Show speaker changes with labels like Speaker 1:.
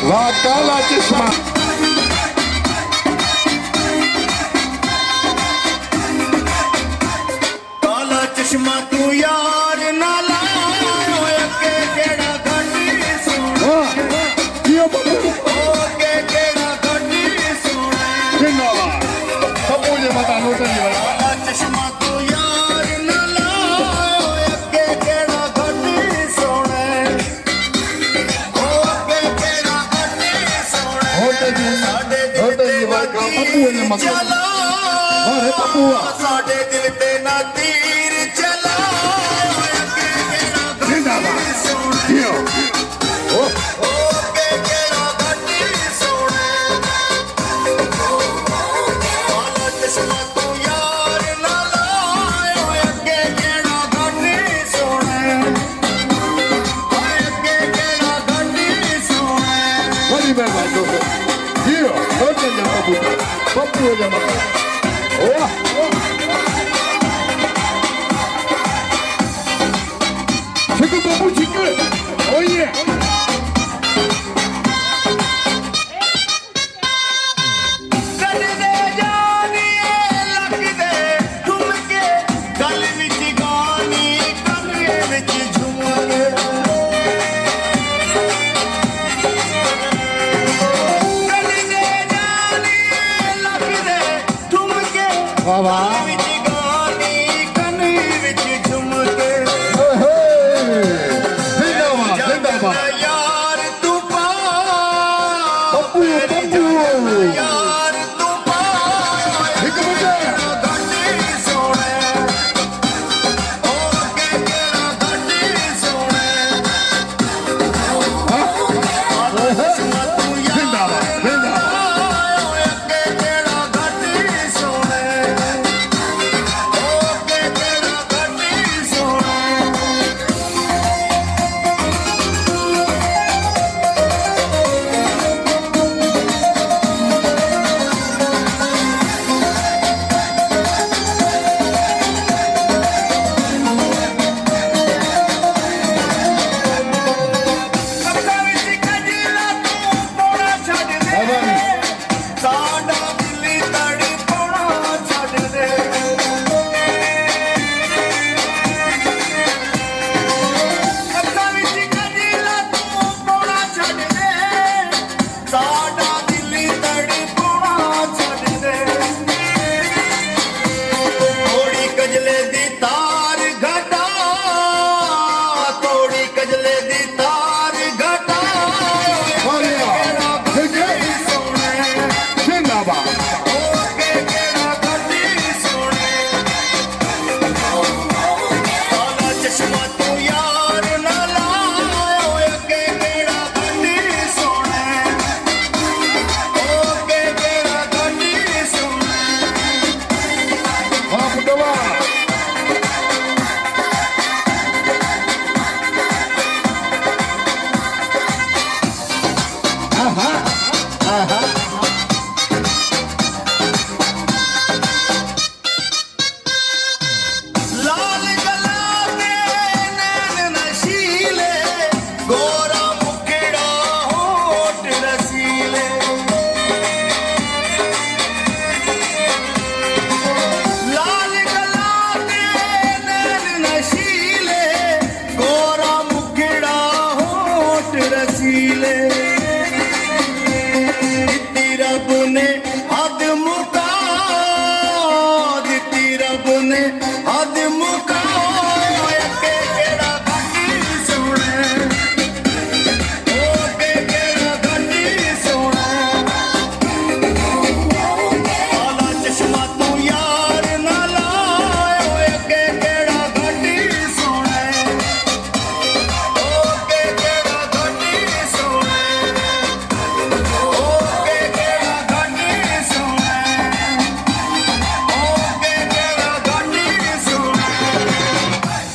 Speaker 1: वाह काला चश्मा
Speaker 2: काला चश्मा तू यार ना लायो के केड़ा घटी सोना
Speaker 1: ये बब्बू
Speaker 2: के केड़ा घटी सोना
Speaker 1: जिंदाबाद बब्बू ये बता नोट नहीं वाला
Speaker 2: काला चश्मा तू यार ना लायो के केड़ा घटी सोना के केड़ा घटी सोना
Speaker 1: होते जी वाला बब्बू ने मत
Speaker 2: चला
Speaker 1: अरे बब्बू
Speaker 2: साडे दिल ते ना तीर चला
Speaker 1: जिंदाबाद यो ओ
Speaker 2: के केड़ा घटी सोना काला चश्मा तू यार ना लायो के केड़ा घटी सोना के केड़ा घटी सोना
Speaker 1: बड़ी मेहरबानी दोस्तों यो होते जी बब्बू बब्बू ये बता ओ Chicken bubble chicken. Oh yeah.
Speaker 2: कद दे जानिए लग दे ठुमके गल विच गानी कमरे विच झुमके कद दे जानिए लग दे ठुमके
Speaker 1: वाह वाह
Speaker 2: विच गानी कमरे विच झुमके
Speaker 1: जिंदाबाद जिंदाबाद
Speaker 2: यार तू पा
Speaker 1: बब्बू बब्बू
Speaker 2: यार तू पा
Speaker 1: एक मिनट
Speaker 2: घटी सोने ओ के केड़ा घटी सोने तू
Speaker 1: जिंदाबाद जिंदाबाद
Speaker 2: के केड़ा घटी सोने ओ के केड़ा घटी सोने ਕਬਜ਼ਾ ਵਿੱਚ ਕਜਲਾ ਤੂੰ ਪੋਣਾ ਛੱਡ ਦੇ ਸਾਡਾ ਦਿੱਲੀ ਤੜ ਪੋਣਾ ਛੱਡ ਦੇ ਕਬਜ਼ਾ ਵਿੱਚ ਕਜਲਾ ਤੂੰ ਪੋਣਾ ਛੱਡ ਦੇ ਸਾਡਾ ਦਿੱਲੀ ਤੜ ਪੋਣਾ ਛੱਡ ਦੇ ਥੋੜੀ ਕਜਲੇ ਦੀ ਤਾਰ ਘਟਾ ਥੋੜੀ ਕਜਲੇ ਦੀ ਤਾਰ ਘਟਾ
Speaker 1: जिंदाबाद
Speaker 2: चश्मा तू यार ना लायो के केड़ा घटी सोना ओ के केड़ा घटी सोना
Speaker 1: वाह बुद्धवा आहा आहा
Speaker 2: लाल गला के नैन नशीले गोरा मुखड़ा होठ रसीले लाल गला के नैन नशीले गोरा मुखड़ा होठ रसीले इतनी रब ने